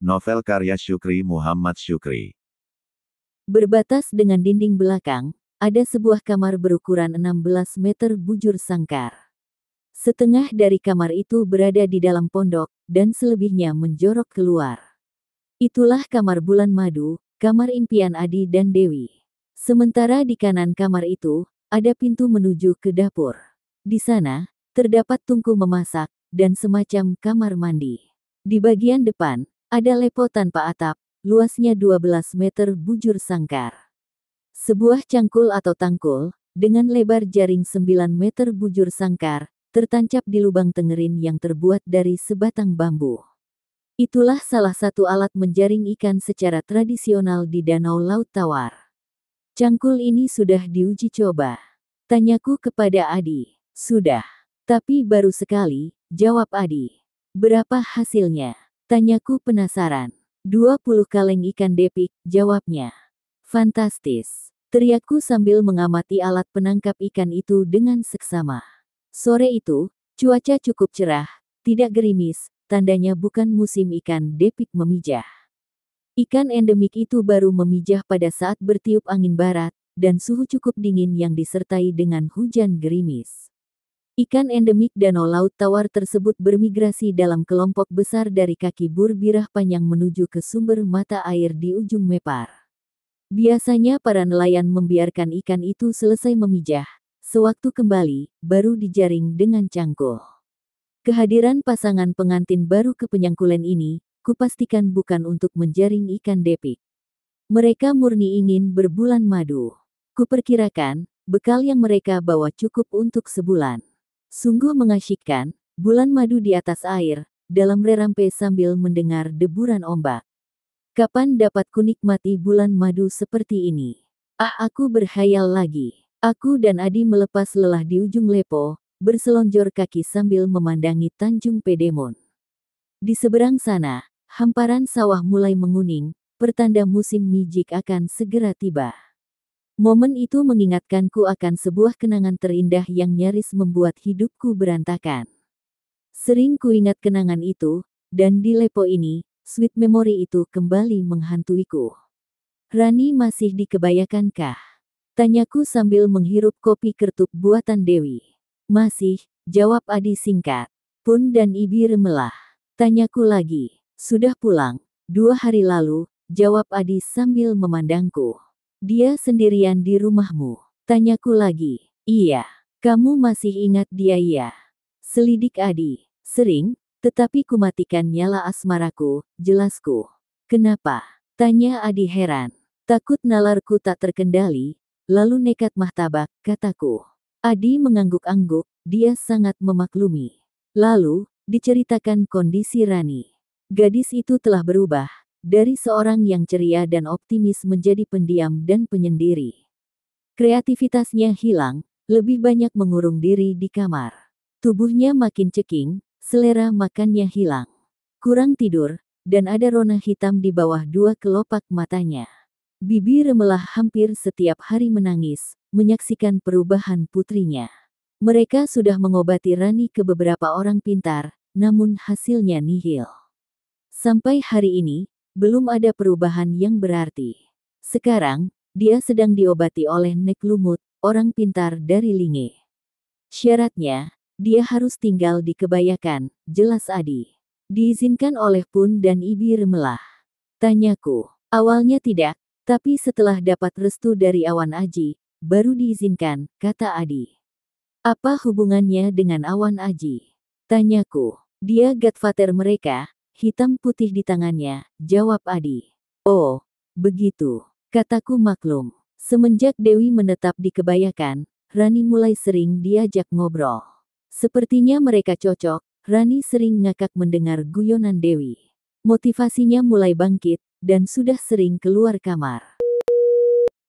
Novel karya Syukri Muhammad Syukri. Berbatas dengan dinding belakang, ada sebuah kamar berukuran 16 meter bujur sangkar. Setengah dari kamar itu berada di dalam pondok, dan selebihnya menjorok keluar. Itulah kamar bulan madu, kamar impian Adi dan Dewi. Sementara di kanan kamar itu, ada pintu menuju ke dapur. Di sana, terdapat tungku memasak, dan semacam kamar mandi. Di bagian depan, ada lepo tanpa atap, luasnya 12 meter bujur sangkar. Sebuah cangkul atau tangkul, dengan lebar jaring 9 meter bujur sangkar, tertancap di lubang tengerin yang terbuat dari sebatang bambu. Itulah salah satu alat menjaring ikan secara tradisional di Danau Laut Tawar. Cangkul ini sudah diuji coba. Tanyaku kepada Adi. Sudah. Tapi baru sekali, jawab Adi. Berapa hasilnya? Tanyaku penasaran. 20 kaleng ikan depik, jawabnya. Fantastis. Teriakku sambil mengamati alat penangkap ikan itu dengan seksama. Sore itu, cuaca cukup cerah, tidak gerimis, tandanya bukan musim ikan depik memijah. Ikan endemik itu baru memijah pada saat bertiup angin barat, dan suhu cukup dingin yang disertai dengan hujan gerimis. Ikan endemik Danau Laut Tawar tersebut bermigrasi dalam kelompok besar dari kaki Bur Birah Panjang menuju ke sumber mata air di ujung Mepar. Biasanya para nelayan membiarkan ikan itu selesai memijah, sewaktu kembali, baru dijaring dengan cangkul. Kehadiran pasangan pengantin baru ke penyangkulan ini, kupastikan bukan untuk menjaring ikan depik. Mereka murni ingin berbulan madu. Kuperkirakan, bekal yang mereka bawa cukup untuk sebulan. Sungguh mengasyikkan, bulan madu di atas air, dalam rerampe sambil mendengar deburan ombak. Kapan dapat kunikmati bulan madu seperti ini? Aku berhayal lagi. Aku dan Adi melepas lelah di ujung lepo, berselonjor kaki sambil memandangi Tanjung Pedemon. Di seberang sana, hamparan sawah mulai menguning, pertanda musim mijik akan segera tiba. Momen itu mengingatkanku akan sebuah kenangan terindah yang nyaris membuat hidupku berantakan. Sering kuingat kenangan itu, dan di lepo ini, sweet memory itu kembali menghantuiku. Rani masih dikebayakankah? Tanyaku sambil menghirup kopi kertup buatan Dewi. Masih, jawab Adi singkat. Pun dan Ibi remelah. Tanyaku lagi. Sudah pulang? 2 hari lalu, jawab Adi sambil memandangku. Dia sendirian di rumahmu. Tanyaku lagi. Iya. Kamu masih ingat dia ya? Selidik Adi. Sering, tetapi kumatikan nyala asmaraku, jelasku. Kenapa? Tanya Adi heran. Takut nalarku tak terkendali, lalu nekat mahtabak, kataku. Adi mengangguk-angguk, dia sangat memaklumi. Lalu, diceritakan kondisi Rani. Gadis itu telah berubah, dari seorang yang ceria dan optimis menjadi pendiam dan penyendiri. Kreativitasnya hilang, lebih banyak mengurung diri di kamar. Tubuhnya makin ceking, selera makannya hilang. Kurang tidur, dan ada rona hitam di bawah 2 kelopak matanya. Bibi remelah hampir setiap hari menangis, menyaksikan perubahan putrinya. Mereka sudah mengobati Rani ke beberapa orang pintar, namun hasilnya nihil. Sampai hari ini, belum ada perubahan yang berarti. Sekarang, dia sedang diobati oleh Nek Lumut, orang pintar dari Linge. Syaratnya, dia harus tinggal di Kebayakan, jelas Adi. Diizinkan oleh Pun dan Ibi remelah. Tanyaku. Awalnya tidak, tapi setelah dapat restu dari Awan Aji, baru diizinkan, kata Adi. Apa hubungannya dengan Awan Aji? Tanyaku. Dia godfather mereka, hitam putih di tangannya, jawab Adi. Oh, begitu, kataku maklum. Semenjak Dewi menetap di Kebayakan, Rani mulai sering diajak ngobrol. Sepertinya mereka cocok, Rani sering ngakak mendengar guyonan Dewi. Motivasinya mulai bangkit, dan sudah sering keluar kamar.